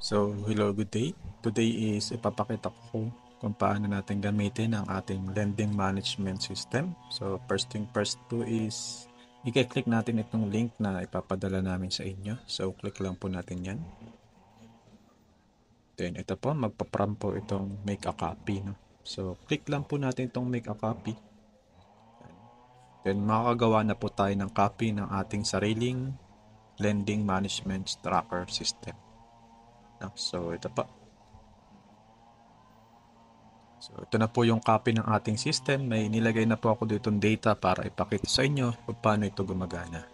So, hello, good day. Today is ipapakita ko kung paano natin gamitin ang ating lending management system. So, first thing first po is i-click natin itong link na ipapadala namin sa inyo. So, click lang po natin yan. Then, ito po, magpa-prompt po itong make a copy. No? So, click lang po natin itong make a copy. Then, makakagawa na po tayo ng copy ng ating sariling lending management tracker system. No? So, ito po. So, ito na po yung copy ng ating system. May nilagay na po ako dito ng data para ipakita sa inyo kung paano ito gumagana.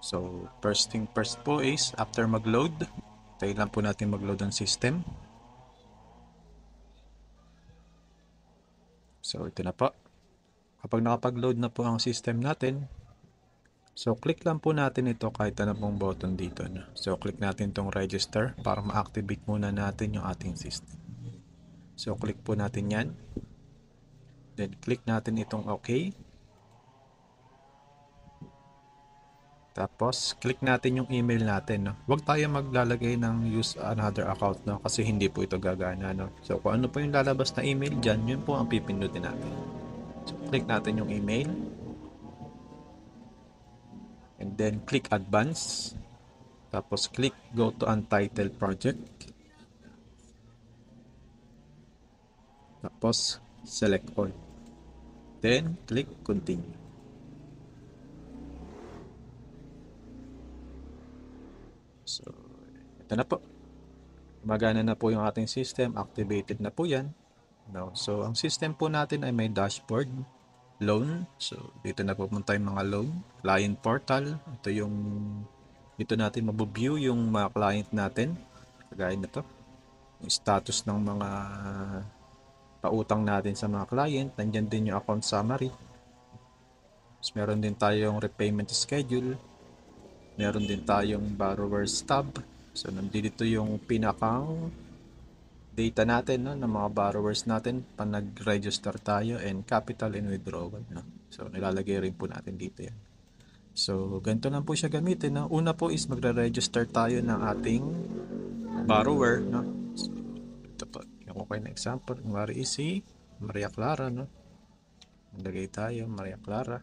So, first thing first po is after mag-load, tayo lang po natin mag-load ang system. So, ito na po. Kapag nakapag-load na po ang system natin, so click lang po natin ito kahit ano pong button dito. No? So, click natin itong register para ma-activate muna natin yung ating system. So, click po natin yan. Then, click natin itong OK. Tapos, click natin yung email natin. No? Huwag tayo maglalagay ng use another account no? Kasi hindi po ito gagana. No? So, kung ano po yung lalabas na email dyan, yun po ang pipindutin natin. So, click natin yung email. And then, click advance. Tapos, click go to untitled project. Tapos, select all. Then, click continue. So, ito na po. Gumagana na po yung ating system. Activated na po yan. No? So, ang system po natin ay may dashboard, loan. So, dito na pupunta yung mga loan. Client portal. Ito yung, dito natin mabu-view yung mga client natin. Kagaya na to. Yung status ng mga pautang natin sa mga client. Nandyan din yung account summary. Tapos, meron din tayong repayment schedule. Meron din tayong borrower's tab. So, nandito yung pinakang data natin no, ng mga borrowers natin pag nag-register tayo and capital and withdrawal. No? So, nilalagay rin po natin dito yan. So, ganito lang po siya gamitin. No? Una po is magre-register tayo ng ating borrower. No? So, ito po. Yung okay na example. Mari is si Maria Clara. No? Nalagay tayo, Maria Clara.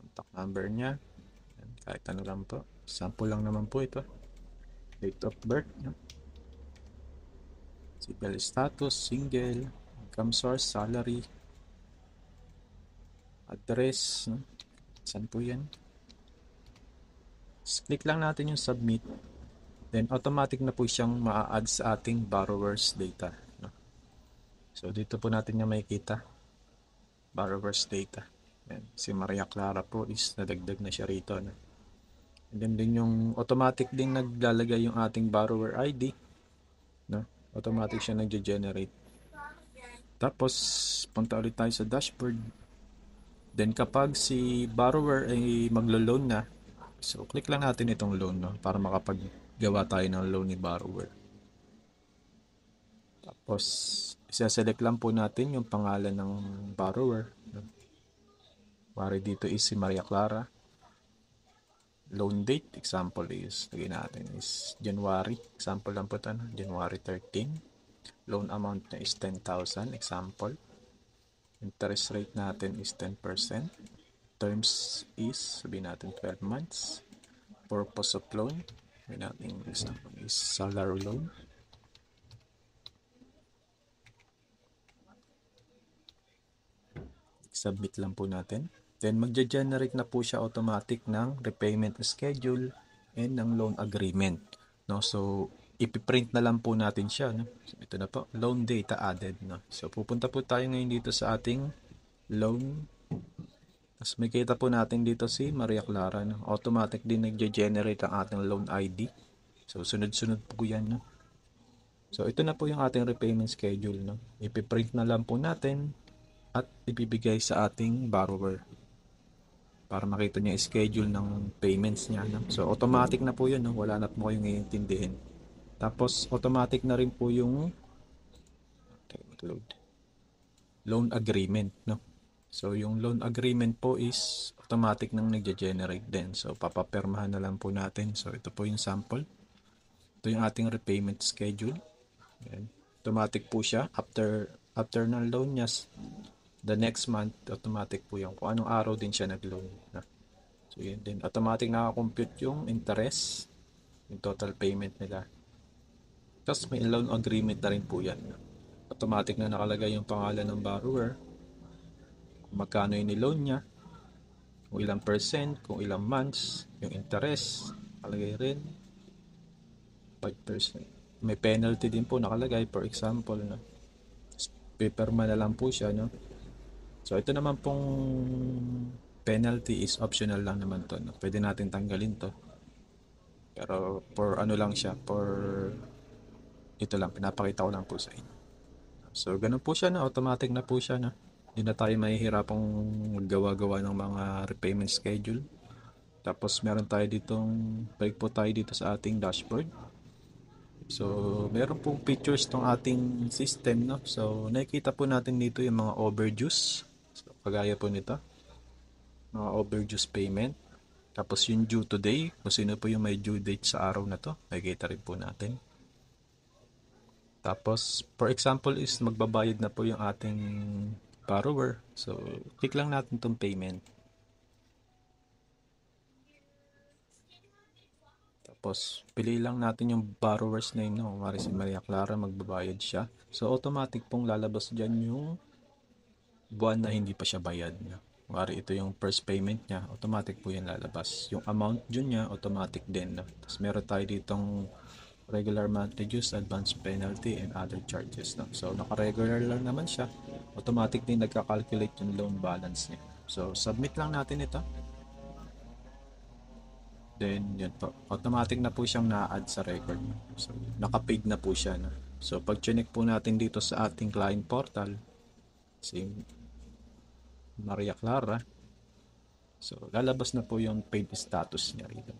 Contact number niya. Kahit ano lang po. Sample lang naman po ito. Date of birth. No? Civil status, single, income source, salary, address, no? Saan po yan? Click lang natin yung submit. Then automatic na po siyang ma-add sa ating borrower's data. No? So dito po natin yung makikita. Borrower's data. Yan. Si Maria Clara po is nadagdag na siya rito. No? And then din yung automatic din naglalagay yung ating borrower ID. No? Automatic siya nag-generate. Tapos punta ulit tayo sa dashboard. Then kapag si borrower ay maglo-loan na, so click lang natin itong loan no, para makapaggawa tayo ng loan ni borrower. Tapos isa-select lang po natin yung pangalan ng borrower. Pare dito is si Maria Clara. Loan date, example is, lagay natin is January. Example lang po ito, no? January 13. Loan amount na is 10,000, example. Interest rate natin is 10%. Terms is, sabihin natin 12 months. Purpose of loan, sabihin natin is salary loan. Submit lang po natin. Then magja-generate na po siya automatic ng repayment schedule and ng loan agreement. No? So ipiprint na lang po natin siya. No? So, ito na po, loan data added. No? So pupunta po tayo ngayon dito sa ating loan. Tapos may kita po natin dito si Maria Clara. No? Automatic din nagja-generate ang ating loan ID. So sunod-sunod po yan. No? So ito na po yung ating repayment schedule. No? Ipiprint na lang po natin at ibibigay sa ating borrower para makita niya schedule ng payments niya. No? So automatic na po yun. No? Wala na po kayong iintindihin. Tapos automatic na rin po yung loan agreement. No? So yung loan agreement po is automatic nang nagge-generate din. So papapermahan na lang po natin. So ito po yung sample. Ito yung ating repayment schedule. Ayan. Automatic po siya. After ng loan niya, the next month, automatic po yung kung anong araw din siya nag-loan. So, yun din. Automatic nakakompute yung interest, yung total payment nila. Tapos may loan agreement na rin po yan. Automatic na nakalagay yung pangalan ng borrower, kung magkano yung loan niya, kung ilang percent, kung ilang months, yung interest, nakalagay rin. 5%. May penalty din po nakalagay, for example, no? Paperma na lang po siya, no? So, ito naman pong penalty is optional lang naman to, no? Pwede natin tanggalin to. Pero, for ano lang siya, for ito lang, pinapakita ko lang po sa inyo. So, ganun po siya, no? Automatic na po siya, no? Hindi na tayo mahihirapang maggawa-gawa ng mga repayment schedule. Tapos, meron tayo ditong, balik po tayo dito sa ating dashboard. So, meron pong features tong ating system, no? So, nakikita po natin dito yung mga overdues. So, kagaya po nito. Mga overdues payment. Tapos yung due today, kung sino po yung may due date sa araw na to, nakikita rin po natin. Tapos, for example is magbabayad na po yung ating borrower. So, click lang natin tong payment. Tapos, pili lang natin yung borrower's name, no? Mari si Maria Clara, magbabayad siya. So, automatic pong lalabas dyan yung buwan na hindi pa siya bayad. Mari ito yung first payment niya, automatic po yan lalabas. Yung amount dyan niya, automatic din. No? Tapos, meron tayo ditong regular monthly dues, advance penalty, and other charges. No? So, naka-regular lang naman siya. Automatic din nagka-calculate yung loan balance niya. So, submit lang natin ito. Then, yun po. Automatic na po siyang na-add sa record. So, naka-paid na po siya. No? So, pag chinek po natin dito sa ating client portal, si Maria Clara, so, lalabas na po yung paid status niya rito.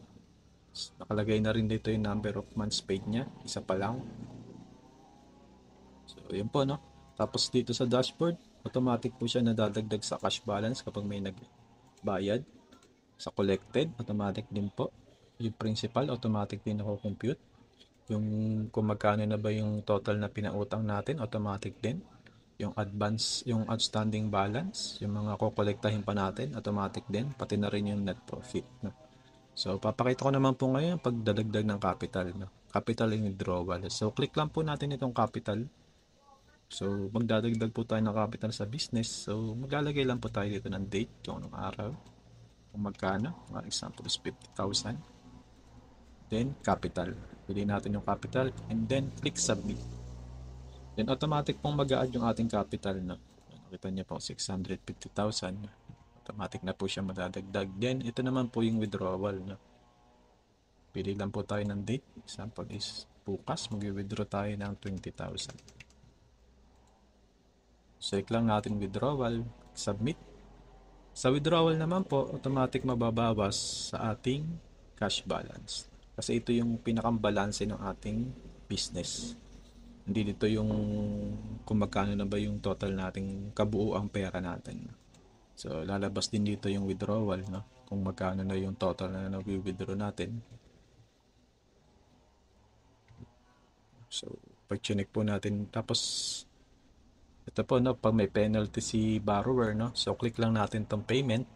Nakalagay na rin dito yung number of months paid niya. Isa pa lang. So, yun po, no? Tapos dito sa dashboard, automatic po siya nadadagdag sa cash balance kapag may nagbayad. Sa collected, automatic din po. Yung principal, automatic din ako-compute. Yung kung magkano na ba yung total na pinautang natin, automatic din. Yung advance, yung outstanding balance, yung mga kukolektahin pa natin, automatic din. Pati na rin yung net profit. No? So, papakita ko naman po ngayon pagdadagdag ng capital. No? Capital and withdrawal. So, click lang po natin itong capital. So, magdadagdag po tayo ng capital sa business. So, maglalagay lang po tayo dito ng date, kung anong araw, kung magkano. For example is 50,000. Then, capital. Pili natin yung capital and then click submit. Then, automatic pong mag-a-add yung ating capital. No? Nakita niyo po, 650,000. Automatic na po siya madadagdag. Then, ito naman po yung withdrawal. No? Pili lang po tayo ng date. Example is bukas, mag-withdraw tayo ng 20,000. Select lang natin withdrawal, submit. Sa withdrawal naman po, automatic mababawas sa ating cash balance. Kasi ito yung pinakang-balanse ng ating business. Hindi dito yung kung magkano na ba yung total nating kabuuang pera natin. So, lalabas din dito yung withdrawal, no? Kung magkano na yung total na nag-withdraw natin. So, pag-check po natin. Tapos, ito po, no? Pag may penalty si borrower, no? So, click lang natin tong payment.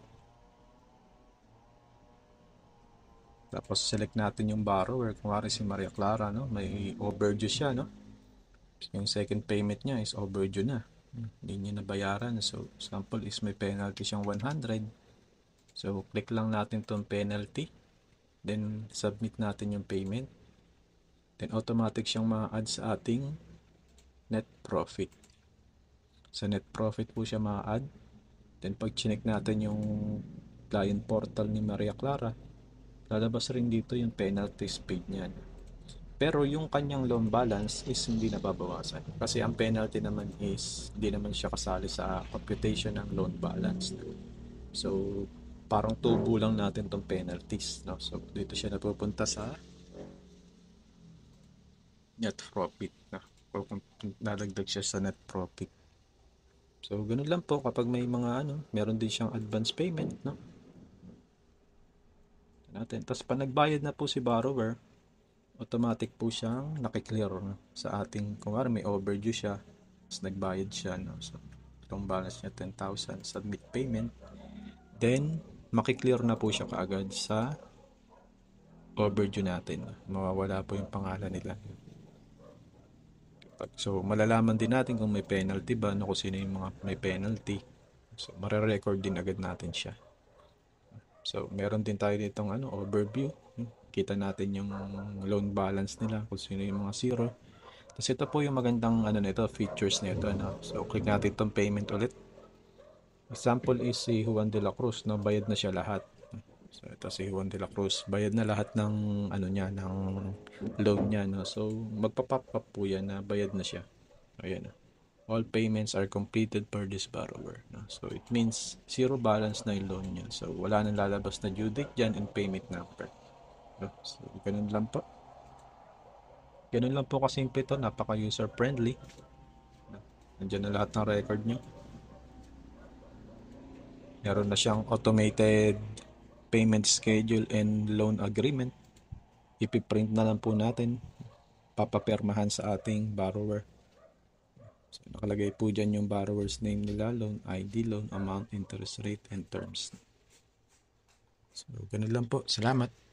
Tapos, select natin yung borrower. Kung wari si Maria Clara, no? May overdue siya, no? Yung second payment niya is overdue na. Hindi niya nabayaran. So, example is may penalty siyang 100. So, click lang natin tong penalty. Then, submit natin yung payment. Then, automatic siyang ma-add sa ating net profit. Sa net profit po siya ma-add. Then, pag chinek natin yung client portal ni Maria Clara, lalabas rin dito yung penalties paid niyan. Pero yung kanyang loan balance is hindi nababawasan. Kasi ang penalty naman is hindi naman siya kasali sa computation ng loan balance. So, parang tubo lang natin tong penalties. No? So, dito siya napupunta sa net profit. No? Nalagdag siya sa net profit. So, ganun lang po kapag may mga meron din siyang advance payment. No? Natin. Tapos, pa nagbayad na po si borrower, automatic po siyang nakiklear sa ating, kung may overdue siya, tapos nagbayad siya, no? So, itong balance niya 10,000, submit payment, then makiklear na po siya kaagad sa overdue natin. Mawawala po yung pangalan nila. So, malalaman din natin kung may penalty ba, no? Kung sino yung mga may penalty. So, mare-record din agad natin siya. So, meron din tayo ditong overview. Kita natin yung loan balance nila, kung sino yung mga zero. Tapos ito po yung magandang nito, features nito, no? So, click natin itong payment ulit. Example is si Juan de la Cruz, no? Bayad na siya lahat. So, ito si Juan de la Cruz, bayad na lahat ng niya, ng loan niya, no? So, magpa-pop up po yan na bayad na siya. Ayan, no? All payments are completed for this borrower, no? So, it means zero balance na yung loan niya. So, wala nang lalabas na due date dyan and payment number. No? So, ganun lang po. Ganun lang po kasimple ito, napaka-user friendly. Nandiyan na lahat ng record nyo. Meron na siyang automated payment schedule and loan agreement. Ipiprint na lang po natin, papapermahan sa ating borrower. So, nakalagay po dyan yung borrower's name nila, loan ID, loan amount, interest rate, and terms. So, ganun lang po. Salamat.